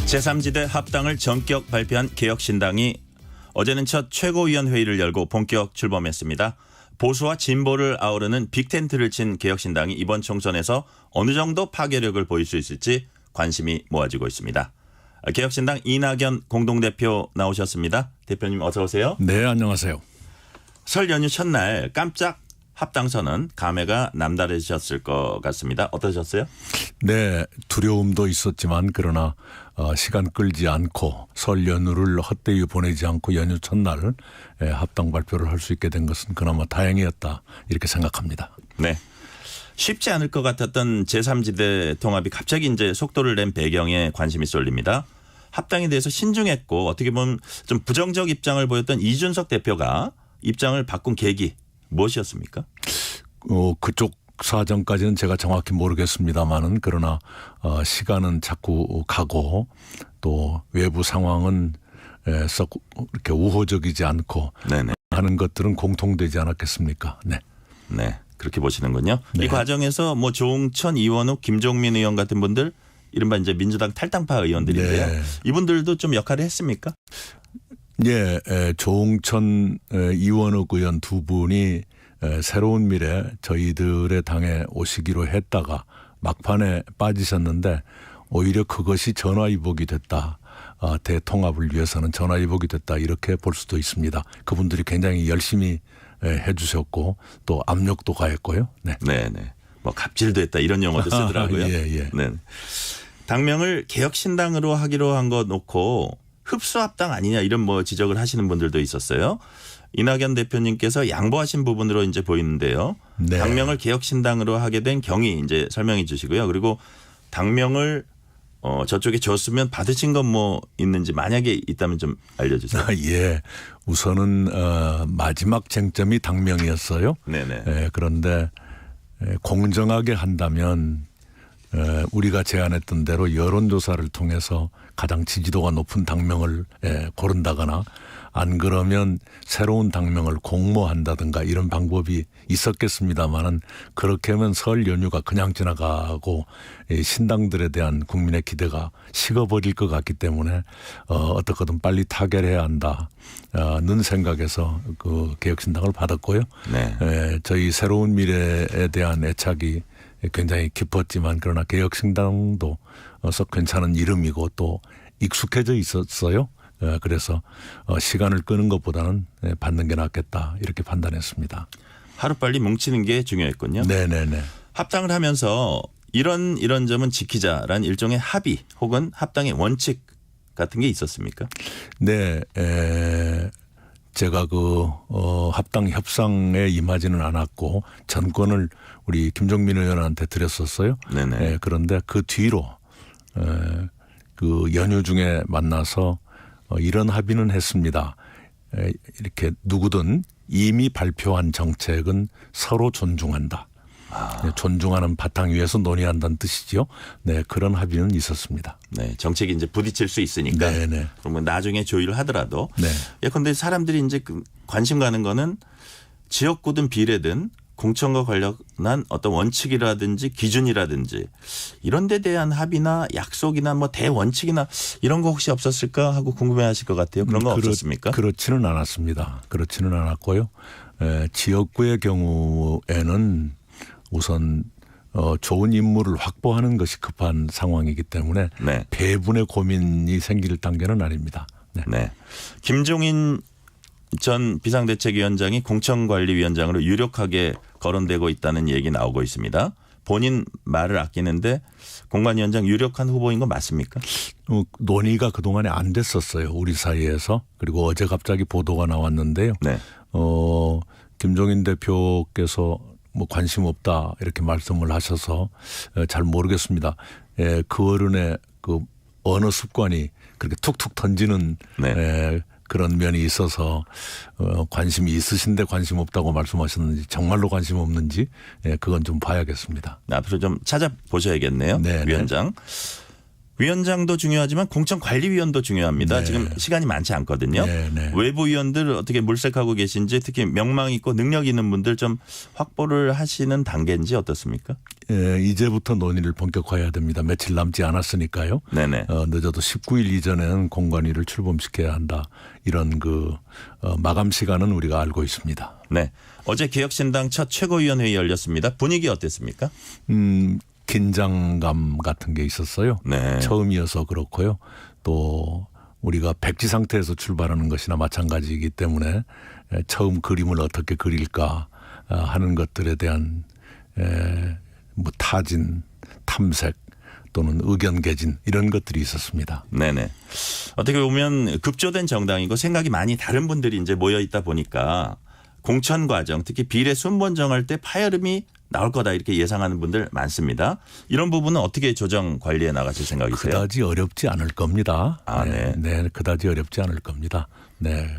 제3지대 합당을 전격 발표한 개혁신당이 어제는 첫 최고위원회의를 열고 본격 출범했습니다. 보수와 진보를 아우르는 빅텐트를 친 개혁신당이 이번 총선에서 어느 정도 파괴력을 보일 수 있을지 관심이 모아지고 있습니다. 개혁신당 이낙연 공동대표 나오셨습니다. 대표님 어서 오세요. 네, 안녕하세요. 설 연휴 첫날 깜짝 합당선언 감회가 남다르셨을 것 같습니다. 어떠셨어요? 네, 두려움도 있었지만 그러나 시간 끌지 않고 설 연휴를 헛되이 보내지 않고 연휴 첫날 합당 발표를 할 수 있게 된 것은 그나마 다행이었다 이렇게 생각합니다. 네, 쉽지 않을 것 같았던 제3지대 통합이 갑자기 이제 속도를 낸 배경에 관심이 쏠립니다. 합당에 대해서 신중했고 어떻게 보면 좀 부정적 입장을 보였던 이준석 대표가 입장을 바꾼 계기 무엇이었습니까? 그쪽 사정까지는 제가 정확히 모르겠습니다만은 그러나 시간은 자꾸 가고 또 외부 상황은 썩 이렇게 우호적이지 않고 네네. 하는 것들은 공통되지 않았겠습니까? 네. 네, 그렇게 보시는군요. 네. 이 과정에서 뭐 조응천, 이원욱, 김종민 의원 같은 분들 이른바 이제 민주당 탈당파 의원들인데요. 네. 이분들도 좀 역할을 했습니까? 예, 조응천, 이원욱 의원 두 분이 새로운 미래 저희들의 당에 오시기로 했다가 막판에 빠지셨는데 오히려 그것이 전화위복이 됐다. 대통합을 위해서는 전화위복이 됐다. 이렇게 볼 수도 있습니다. 그분들이 굉장히 열심히 해 주셨고 또 압력도 가했고요. 네. 네네. 뭐 갑질도 했다 이런 용어도 쓰더라고요. 예. 네. 당명을 개혁신당으로 하기로 한 거 놓고 흡수합당 아니냐 이런 뭐 지적을 하시는 분들도 있었어요. 이낙연 대표님께서 양보하신 부분으로 이제 보이는데요. 네. 당명을 개혁신당으로 하게 된 경위 이제 설명해 주시고요. 그리고 당명을 저쪽에 줬으면 받으신 건 뭐 있는지 만약에 있다면 좀 알려주세요. 예, 우선은 마지막 쟁점이 당명이었어요. 네네. 그런데 공정하게 한다면 우리가 제안했던 대로 여론조사를 통해서 가장 지지도가 높은 당명을 고른다거나 안 그러면 새로운 당명을 공모한다든가 이런 방법이 있었겠습니다마는 그렇게 하면 설 연휴가 그냥 지나가고 신당들에 대한 국민의 기대가 식어버릴 것 같기 때문에 어떻게든 빨리 타결해야 한다는 생각에서 그 개혁신당을 받았고요. 네. 저희 새로운 미래에 대한 애착이 굉장히 깊었지만 그러나 개혁신당도 썩 괜찮은 이름이고 또 익숙해져 있었어요. 그래서 시간을 끄는 것보다는 받는 게 낫겠다 이렇게 판단했습니다. 하루빨리 뭉치는 게 중요했군요. 네네네. 합당을 하면서 이런 점은 지키자라는 일종의 합의 혹은 합당의 원칙 같은 게 있었습니까? 네. 제가 합당 협상에 임하지는 않았고 전권을 우리 김종민 의원한테 드렸었어요. 네네. 그런데 그 뒤로 그 연휴 중에 만나서 이런 합의는 했습니다. 이렇게 누구든 이미 발표한 정책은 서로 존중한다. 존중하는 바탕 위에서 논의한다는 뜻이죠. 네, 그런 합의는 있었습니다. 네, 정책이 이제 부딪힐 수 있으니까. 네네. 그러면 나중에 조율을 하더라도. 네. 예컨대 사람들이 이제 관심 가는 거는 지역구든 비례든 공천과 관련한 어떤 원칙이라든지 기준이라든지 이런 데 대한 합의나 약속이나 뭐 대원칙이나 이런 거 혹시 없었을까 하고 궁금해하실 것 같아요. 그런 거 없었습니까? 그렇지는 않았습니다. 그렇지는 않았고요. 지역구의 경우에는 우선 좋은 인물을 확보하는 것이 급한 상황이기 때문에 네. 배분의 고민이 생길 단계는 아닙니다. 네. 네. 김종인 전 비상대책위원장이 공천관리위원장으로 유력하게 거론되고 있다는 얘기 나오고 있습니다. 본인 말을 아끼는데 공관위원장 유력한 후보인 건 맞습니까? 논의가 그동안에 안 됐었어요. 우리 사이에서. 그리고 어제 갑자기 보도가 나왔는데요. 네. 김종인 대표께서 뭐 관심 없다 이렇게 말씀을 하셔서 잘 모르겠습니다. 그 어른의 그 언어 습관이 그렇게 툭툭 던지는 네. 그런 면이 있어서 관심이 있으신데 관심 없다고 말씀하셨는지 정말로 관심 없는지 그건 좀 봐야겠습니다. 앞으로 좀 찾아보셔야겠네요. 네, 위원장. 위원장도 중요하지만 공천관리위원도 중요합니다. 네. 지금 시간이 많지 않거든요. 네, 네. 외부 위원들 어떻게 물색하고 계신지 특히 명망 있고 능력 있는 분들 좀 확보를 하시는 단계인지 어떻습니까? 예, 이제부터 논의를 본격화해야 됩니다. 며칠 남지 않았으니까요. 네네. 늦어도 19일 이전에는 공관위를 출범시켜야 한다. 이런 마감 시간은 우리가 알고 있습니다. 네. 어제 개혁신당 첫 최고위원회의 열렸습니다. 분위기 어땠습니까? 긴장감 같은 게 있었어요. 네. 처음이어서 그렇고요. 또 우리가 백지 상태에서 출발하는 것이나 마찬가지이기 때문에 처음 그림을 어떻게 그릴까 하는 것들에 대한 타진, 탐색 또는 의견 개진 이런 것들이 있었습니다. 네네. 어떻게 보면 급조된 정당이고 생각이 많이 다른 분들이 이제 모여 있다 보니까 공천 과정 특히 비례 순번 정할 때 파열음이 나올 거다 이렇게 예상하는 분들 많습니다. 이런 부분은 어떻게 조정 관리해 나가실 생각이세요? 그다지 어렵지 않을 겁니다. 아, 네. 네, 그다지 어렵지 않을 겁니다. 네,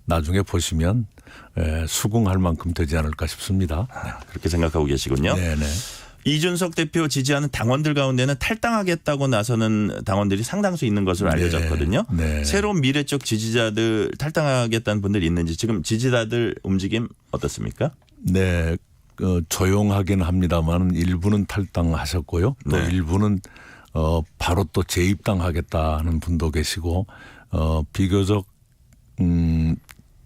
나중에 보시면 수긍할 만큼 되지 않을까 싶습니다. 그렇게 생각하고 계시군요. 네, 네. 이준석 대표 지지하는 당원들 가운데는 탈당하겠다고 나서는 당원들이 상당수 있는 것으로 알려졌거든요. 네. 새로운 미래 쪽 지지자들 탈당하겠다는 분들이 있는지 지금 지지자들 움직임 어떻습니까? 네, 조용하긴 합니다만 일부는 탈당하셨고요. 또 네. 일부는 바로 또 재입당하겠다는 분도 계시고 비교적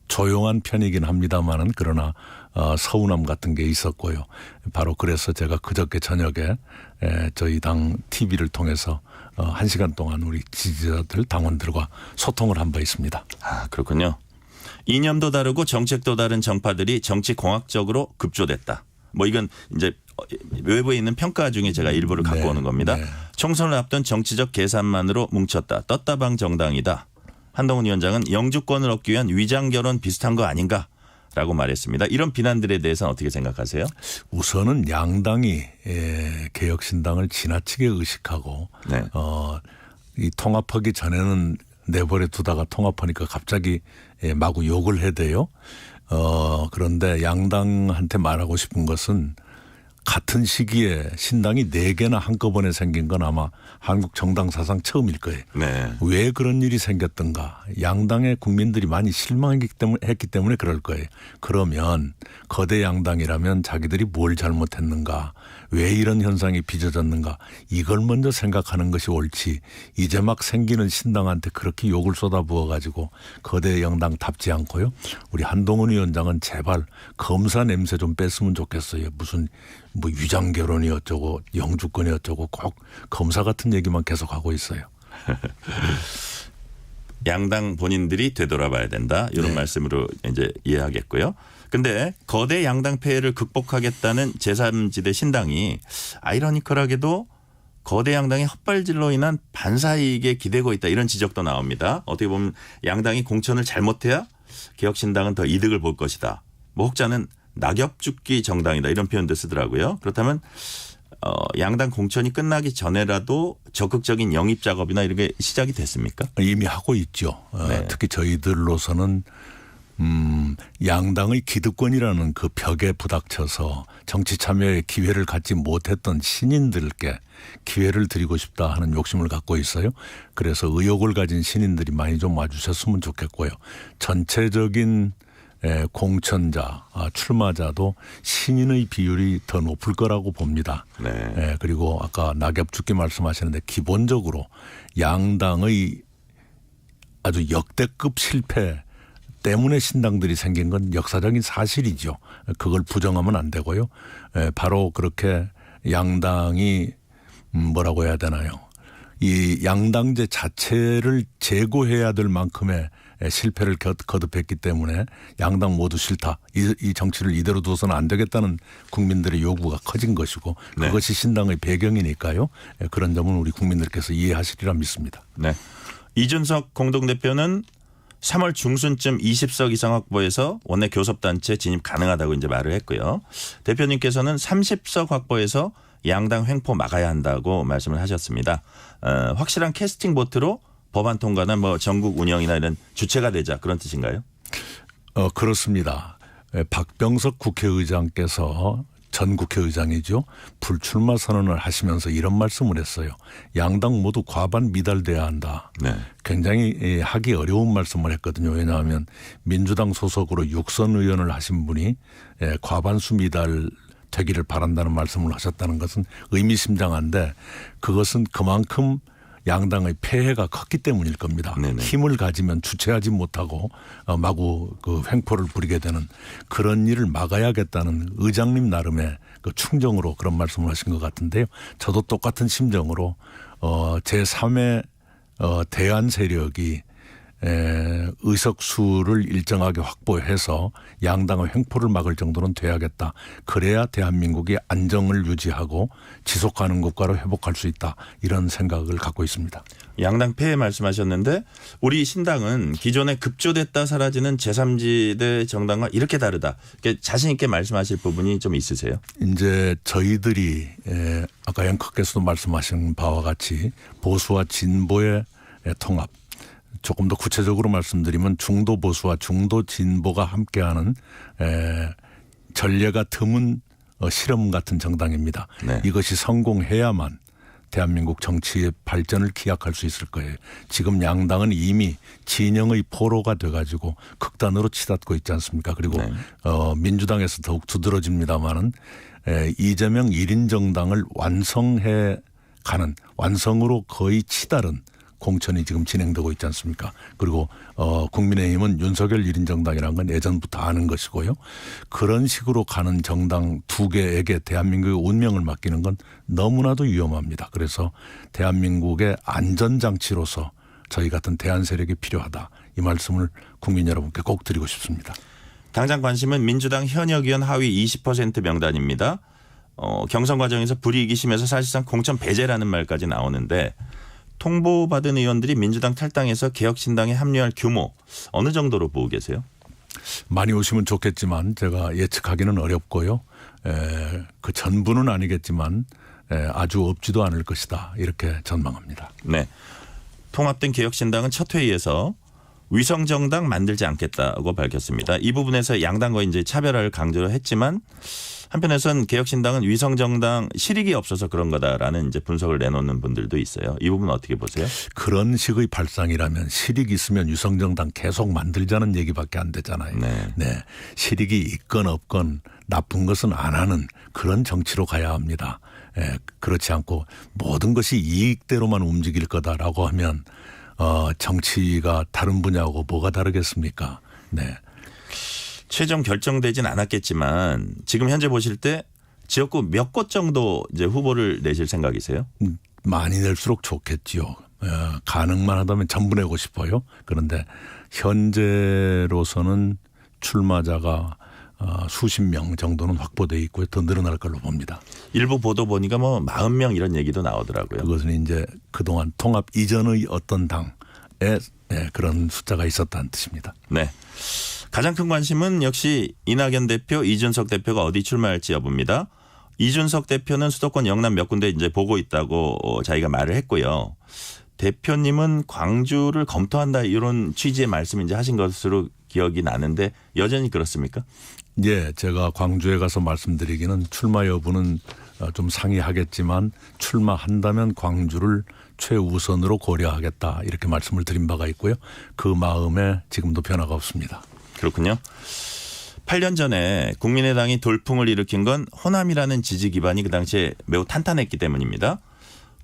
조용한 편이긴 합니다만은 그러나 서운함 같은 게 있었고요. 바로 그래서 제가 그저께 저녁에 저희 당 TV를 통해서 1시간 동안 우리 지지자들 당원들과 소통을 한 바 있습니다. 아, 그렇군요. 이념도 다르고 정책도 다른 정파들이 정치 공학적으로 급조됐다. 뭐 이건 이제 외부에 있는 평가 중에 제가 일부를 갖고 네, 오는 겁니다. 네. 총선을 앞둔 정치적 계산만으로 뭉쳤다. 떴다방 정당이다. 한동훈 위원장은 영주권을 얻기 위한 위장 결혼 비슷한 거 아닌가라고 말했습니다. 이런 비난들에 대해서는 어떻게 생각하세요? 우선은 양당이 개혁신당을 지나치게 의식하고 네. 이 통합하기 전에는 내버려 두다가 통합하니까 갑자기 마구 욕을 해대요. 그런데 양당한테 말하고 싶은 것은 같은 시기에 신당이 4개나 한꺼번에 생긴 건 아마 한국 정당 사상 처음일 거예요. 네. 왜 그런 일이 생겼던가. 양당의 국민들이 많이 실망했기 때문에 그럴 거예요. 그러면 거대 양당이라면 자기들이 뭘 잘못했는가. 왜 이런 현상이 빚어졌는가. 이걸 먼저 생각하는 것이 옳지. 이제 막 생기는 신당한테 그렇게 욕을 쏟아부어 가지고 거대 양당답지 않고요. 우리 한동훈 위원장은 제발 검사 냄새 좀 뺐으면 좋겠어요. 무슨 위장 결혼이 어쩌고 영주권이 어쩌고 꼭 검사 같은 얘기만 계속하고 있어요. 양당 본인들이 되돌아봐야 된다. 이런 네. 말씀으로 이제 이해하겠고요. 근데 거대 양당 폐해를 극복하겠다는 제3지대 신당이 아이러니컬하게도 거대 양당의 헛발질로 인한 반사이익에 기대고 있다. 이런 지적도 나옵니다. 어떻게 보면 양당이 공천을 잘못해야 개혁신당은 더 이득을 볼 것이다. 뭐 혹자는 낙엽 죽기 정당이다. 이런 표현도 쓰더라고요. 그렇다면 양당 공천이 끝나기 전에라도 적극적인 영입 작업이나 이런 게 시작이 됐습니까? 이미 하고 있죠. 네. 특히 저희들로서는 양당의 기득권이라는 그 벽에 부닥쳐서 정치 참여의 기회를 갖지 못했던 신인들께 기회를 드리고 싶다 하는 욕심을 갖고 있어요. 그래서 의욕을 가진 신인들이 많이 좀 와주셨으면 좋겠고요. 전체적인 공천자, 출마자도 신인의 비율이 더 높을 거라고 봅니다. 네. 그리고 아까 낙엽 죽기 말씀하시는데 기본적으로 양당의 아주 역대급 실패 때문에 신당들이 생긴 건 역사적인 사실이죠. 그걸 부정하면 안 되고요. 바로 그렇게 양당이 뭐라고 해야 되나요? 이 양당제 자체를 제고해야 될 만큼의 실패를 거듭했기 때문에 양당 모두 싫다. 이 정치를 이대로 둬서는 안 되겠다는 국민들의 요구가 커진 것이고 네. 그것이 신당의 배경이니까요. 그런 점은 우리 국민들께서 이해하시리라 믿습니다. 네. 이준석 공동대표는 3월 중순쯤 20석 이상 확보해서 원내 교섭단체 진입 가능하다고 이제 말을 했고요. 대표님께서는 30석 확보해서 양당 횡포 막아야 한다고 말씀을 하셨습니다. 확실한 캐스팅 보트로 법안 통과나 뭐 전국 운영이나 이런 주체가 되자 그런 뜻인가요? 그렇습니다. 박병석 국회의장께서 전 국회의장이죠. 불출마 선언을 하시면서 이런 말씀을 했어요. 양당 모두 과반 미달돼야 한다. 네. 굉장히 하기 어려운 말씀을 했거든요. 왜냐하면 민주당 소속으로 6선 의원을 하신 분이 과반수 미달 되기를 바란다는 말씀을 하셨다는 것은 의미심장한데 그것은 그만큼 양당의 폐해가 컸기 때문일 겁니다. 네네. 힘을 가지면 주체하지 못하고 마구 그 횡포를 부리게 되는 그런 일을 막아야겠다는 의장님 나름의 그 충정으로 그런 말씀을 하신 것 같은데요. 저도 똑같은 심정으로 제3의 대안 세력이 의석수를 일정하게 확보해서 양당의 횡포를 막을 정도는 돼야겠다. 그래야 대한민국이 안정을 유지하고 지속가능 국가로 회복할 수 있다. 이런 생각을 갖고 있습니다. 양당 폐해 말씀하셨는데 우리 신당은 기존에 급조됐다 사라지는 제3지대 정당과 이렇게 다르다. 자신 있게 말씀하실 부분이 좀 있으세요? 이제 저희들이 아까 앵커께서도 말씀하신 바와 같이 보수와 진보의 통합, 조금 더 구체적으로 말씀드리면 중도 보수와 중도 진보가 함께하는 전례가 드문 실험 같은 정당입니다. 네. 이것이 성공해야만 대한민국 정치의 발전을 기약할 수 있을 거예요. 지금 양당은 이미 진영의 포로가 돼가지고 극단으로 치닫고 있지 않습니까? 그리고 네. 민주당에서 더욱 두드러집니다마는 이재명 1인 정당을 완성해 가는 완성으로 거의 치달은 공천이 지금 진행되고 있지 않습니까? 그리고 국민의힘은 윤석열 1인 정당이라는 건 예전부터 아는 것이고요. 그런 식으로 가는 정당 두 개에게 대한민국의 운명을 맡기는 건 너무나도 위험합니다. 그래서 대한민국의 안전장치로서 저희 같은 대안 세력이 필요하다. 이 말씀을 국민 여러분께 꼭 드리고 싶습니다. 당장 관심은 민주당 현역 의원 하위 20% 명단입니다. 경선 과정에서 불이익이 심해서 사실상 공천 배제라는 말까지 나오는데 통보받은 의원들이 민주당 탈당해서 개혁신당에 합류할 규모 어느 정도로 보고 계세요? 많이 오시면 좋겠지만 제가 예측하기는 어렵고요. 그 전부는 아니겠지만 아주 없지도 않을 것이다. 이렇게 전망합니다. 네. 통합된 개혁신당은 첫 회의에서 위성정당 만들지 않겠다고 밝혔습니다. 이 부분에서 양당과 이제 차별화를 강조를 했지만 한편에선 개혁신당은 위성정당 실익이 없어서 그런 거다라는 이제 분석을 내놓는 분들도 있어요. 이 부분 어떻게 보세요? 그런 식의 발상이라면 실익이 있으면 위성정당 계속 만들자는 얘기밖에 안 되잖아요. 네. 실익이 있건 없건 나쁜 것은 안 하는 그런 정치로 가야 합니다. 그렇지 않고 모든 것이 이익대로만 움직일 거다라고 하면 정치가 다른 분야하고 뭐가 다르겠습니까? 네. 최종 결정되진 않았겠지만 지금 현재 보실 때 지역구 몇 곳 정도 이제 후보를 내실 생각이세요? 많이 낼수록 좋겠지요. 가능만 하다면 전부 내고 싶어요. 그런데 현재로서는 출마자가 수십 명 정도는 확보돼 있고요. 더 늘어날 걸로 봅니다. 일부 보도 보니까 뭐 40명 이런 얘기도 나오더라고요. 그것은 이제 그동안 통합 이전의 어떤 당에 그런 숫자가 있었다는 뜻입니다. 네. 가장 큰 관심은 역시 이낙연 대표, 이준석 대표가 어디 출마할지 여부입니다. 이준석 대표는 수도권 영남 몇 군데 이제 보고 있다고 자기가 말을 했고요. 대표님은 광주를 검토한다 이런 취지의 말씀 이제 하신 것으로 기억이 나는데 여전히 그렇습니까? 예, 제가 광주에 가서 말씀드리기는 출마 여부는 좀 상의하겠지만 출마한다면 광주를 최우선으로 고려하겠다 이렇게 말씀을 드린 바가 있고요. 그 마음에 지금도 변화가 없습니다. 그렇군요. 8년 전에 국민의당이 돌풍을 일으킨 건 호남이라는 지지 기반이 그 당시에 매우 탄탄했기 때문입니다.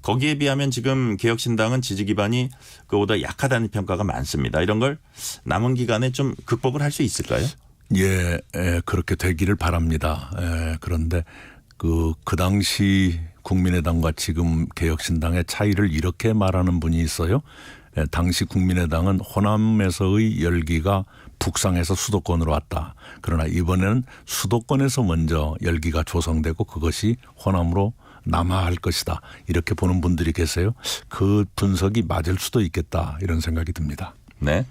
거기에 비하면 지금 개혁신당은 지지 기반이 그보다 약하다는 평가가 많습니다. 이런 걸 남은 기간에 좀 극복을 할 수 있을까요? 예, 그렇게 되기를 바랍니다. 그런데 그 당시 국민의당과 지금 개혁신당의 차이를 이렇게 말하는 분이 있어요. 당시 국민의당은 호남에서의 열기가 북상해서 수도권으로 왔다. 그러나 이번에는 수도권에서 먼저 열기가 조성되고 그것이 호남으로 남하할 것이다. 이렇게 보는 분들이 계세요. 그 분석이 맞을 수도 있겠다. 이런 생각이 듭니다. 네.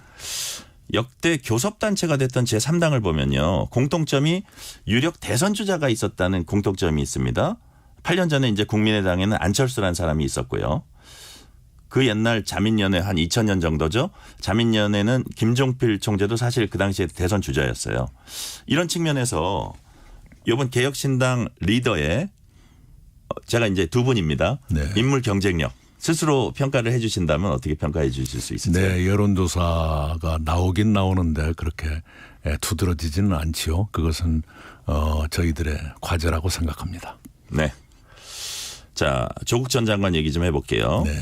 역대 교섭단체가 됐던 제3당을 보면요. 공통점이 유력 대선 주자가 있었다는 공통점이 있습니다. 8년 전에 이제 국민의당에는 안철수라는 사람이 있었고요. 그 옛날 자민련회 한 2000년 정도죠. 자민련회는 김종필 총재도 사실 그 당시에 대선 주자였어요. 이런 측면에서 이번 개혁신당 리더에 제가 이제 두 분입니다. 네. 인물 경쟁력 스스로 평가를 해 주신다면 어떻게 평가해 주실 수 있으세요? 네, 여론조사가 나오긴 나오는데 그렇게 두드러지지는 않지요. 그것은 저희들의 과제라고 생각합니다. 네. 자, 조국 전 장관 얘기 좀 해볼게요. 네.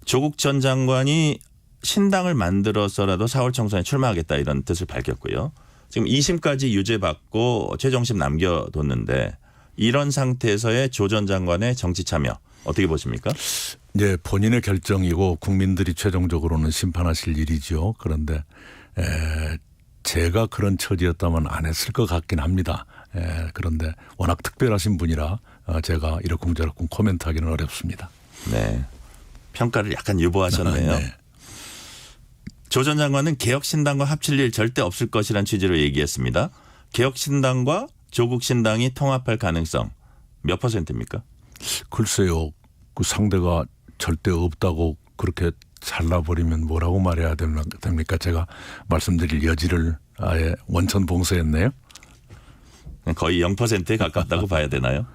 조국 전 장관이 신당을 만들어서라도 4월 총선에 출마하겠다 이런 뜻을 밝혔고요. 지금 2심까지 유죄받고 최종심 남겨뒀는데 이런 상태에서의 조 전 장관의 정치 참여 어떻게 보십니까? 이제 본인의 결정이고 국민들이 최종적으로는 심판하실 일이죠. 그런데 제가 그런 처지였다면 안 했을 것 같긴 합니다. 그런데 워낙 특별하신 분이라 제가 이러쿵저러쿵 코멘트하기는 어렵습니다. 네. 평가를 약간 유보하셨네요. 네. 조 전 장관은 개혁신당과 합칠 일 절대 없을 것이라는 취지로 얘기했습니다. 개혁신당과 조국신당이 통합할 가능성 몇 %입니까? 글쎄요. 그 상대가 절대 없다고 그렇게 잘라버리면 뭐라고 말해야 됩니까? 제가 말씀드릴 여지를 아예 원천 봉쇄했네요. 거의 0%에 가깝다고 봐야 되나요?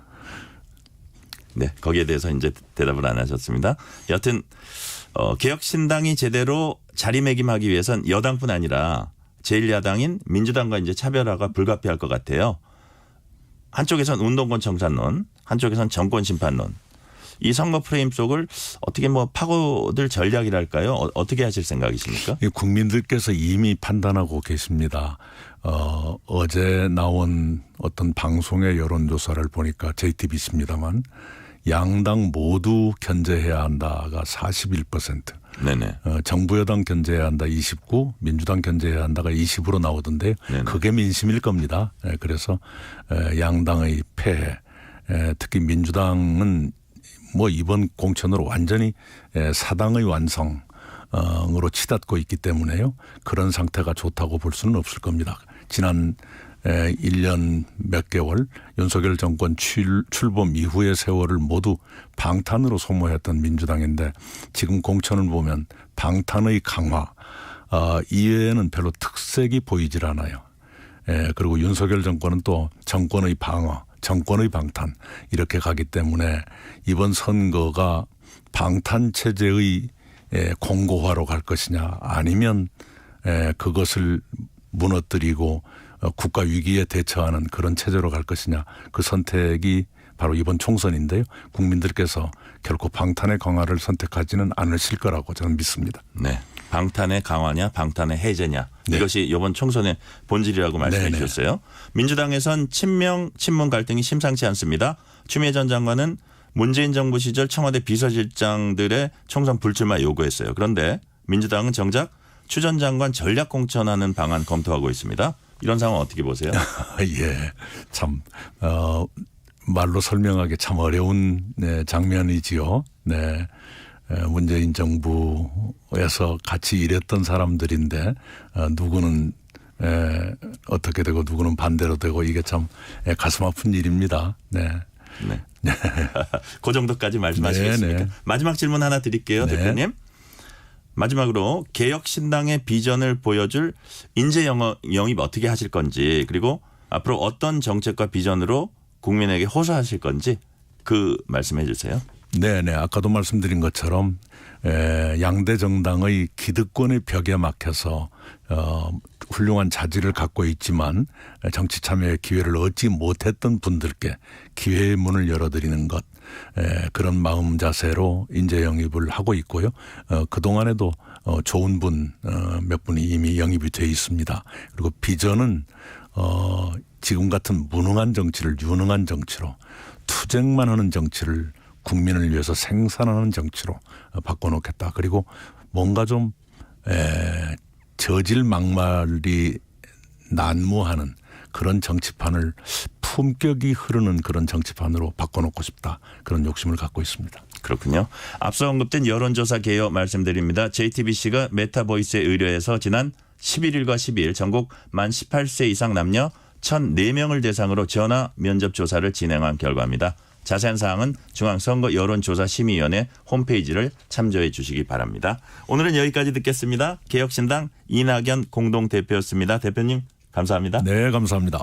네, 거기에 대해서 이제 대답을 안 하셨습니다. 여하튼 개혁신당이 제대로 자리매김하기 위해선 여당뿐 아니라 제1야당인 민주당과 이제 차별화가 불가피할 것 같아요. 한쪽에선 운동권 청산론, 한쪽에선 정권 심판론. 이 선거 프레임 속을 어떻게 뭐 파고들 전략이랄까요? 어떻게 하실 생각이십니까? 국민들께서 이미 판단하고 계십니다. 어제 나온 어떤 방송의 여론조사를 보니까 JTBC입니다만 양당 모두 견제해야 한다가 41%. 네네. 정부 여당 견제해야 한다 29, 민주당 견제해야 한다가 20으로 나오던데요. 네네. 그게 민심일 겁니다. 그래서 양당의 폐해, 특히 민주당은 뭐 이번 공천으로 완전히 사당의 완성으로 치닫고 있기 때문에요. 그런 상태가 좋다고 볼 수는 없을 겁니다. 지난 1년 몇 개월 윤석열 정권 출범 이후의 세월을 모두 방탄으로 소모했던 민주당인데 지금 공천을 보면 방탄의 강화 이외에는 별로 특색이 보이질 않아요. 그리고 윤석열 정권은 또 정권의 방어, 정권의 방탄 이렇게 가기 때문에 이번 선거가 방탄 체제의 공고화로 갈 것이냐 아니면 그것을 무너뜨리고 국가 위기에 대처하는 그런 체제로 갈 것이냐 그 선택이 바로 이번 총선인데요. 국민들께서 결코 방탄의 강화를 선택하지는 않으실 거라고 저는 믿습니다. 네. 방탄의 강화냐 방탄의 해제냐 네. 이것이 이번 총선의 본질이라고 말씀해 네네. 주셨어요. 민주당에선 친명 친문 갈등이 심상치 않습니다. 추미애 전 장관은 문재인 정부 시절 청와대 비서실장들의 총선 불출마 요구했어요. 그런데 민주당은 정작 추 전 장관 전략 공천하는 방안 검토하고 있습니다. 이런 상황 어떻게 보세요? 예, 참 말로 설명하기 참 어려운 장면이지요. 네. 문재인 정부에서 같이 일했던 사람들인데 누구는 어떻게 되고 누구는 반대로 되고 이게 참 가슴 아픈 일입니다. 네. 네. 그 정도까지 말씀하시겠습니까? 네네. 마지막 질문 하나 드릴게요, 네. 대표님. 마지막으로 개혁신당의 비전을 보여줄 인재 영입 어떻게 하실 건지 그리고 앞으로 어떤 정책과 비전으로 국민에게 호소하실 건지 그 말씀해 주세요. 네네. 아까도 말씀드린 것처럼 양대 정당의 기득권의 벽에 막혀서 훌륭한 자질을 갖고 있지만 정치 참여의 기회를 얻지 못했던 분들께 기회의 문을 열어드리는 것 그런 마음 자세로 인재 영입을 하고 있고요. 그동안에도 좋은 분 몇 분이 이미 영입이 돼 있습니다. 그리고 비전은 지금 같은 무능한 정치를 유능한 정치로 투쟁만 하는 정치를 국민을 위해서 생산하는 정치로 바꿔놓겠다. 그리고 뭔가 좀 저질 막말이 난무하는 그런 정치판을 품격이 흐르는 그런 정치판으로 바꿔놓고 싶다. 그런 욕심을 갖고 있습니다. 그렇군요. 앞서 언급된 여론조사 개요 말씀드립니다. JTBC가 메타보이스에 의뢰해서 지난 11일과 12일 전국 만 18세 이상 남녀 1,004명을 대상으로 전화 면접 조사를 진행한 결과입니다. 자세한 사항은 중앙선거 여론조사심의위원회 홈페이지를 참조해 주시기 바랍니다. 오늘은 여기까지 듣겠습니다. 개혁신당 이낙연 공동대표였습니다. 대표님 감사합니다. 네, 감사합니다.